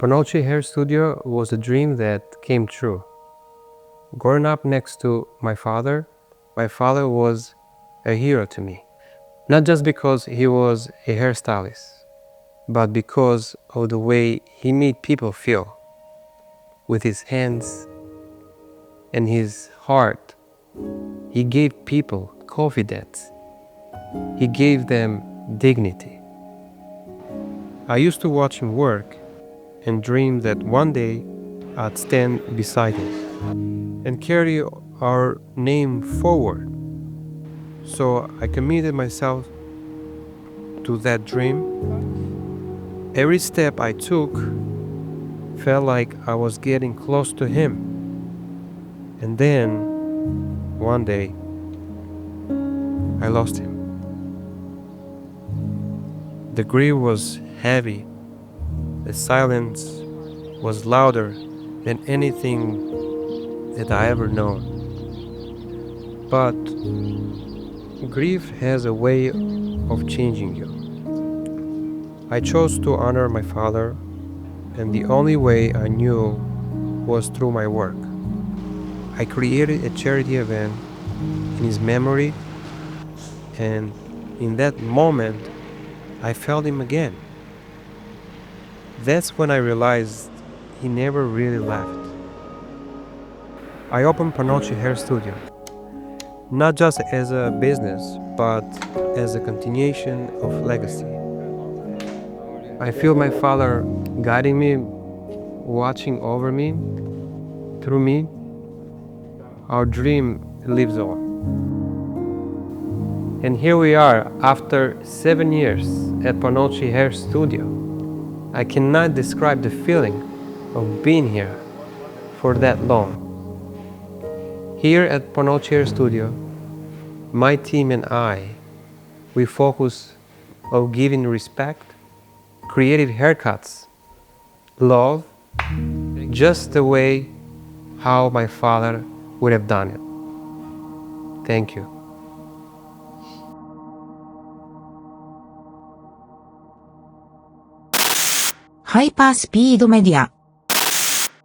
Ponoci Hair Studio was a dream that came true. Growing up next to my father was a hero to me. Not just because he was a hairstylist, but because of the way he made people feel. With his hands and his heart, he gave people confidence. He gave them dignity. I used to watch him work and dream that one day I'd stand beside him and carry our name forward. So I committed myself to that dream. Every step I took felt like I was getting close to him. And then, one day, I lost him. The grief was heavy. The silence was louder than anything that I ever known. But grief has a way of changing you. I chose to honor my father, and the only way I knew was through my work. I created a charity event in his memory, and in that moment, I felt him again. That's when I realized he never really left. I opened Ponoci Hair Studio, not just as a business, but as a continuation of legacy. I feel my father guiding me, watching over me, through me. Our dream lives on. And here we are after 7 years at Ponoci Hair Studio. I cannot describe the feeling of being here for that long. Here at Ponoci Hair Studio, my team and we focus on giving respect, creative haircuts, love, just the way how my father would have done it. Thank you. ハイパースピードメディア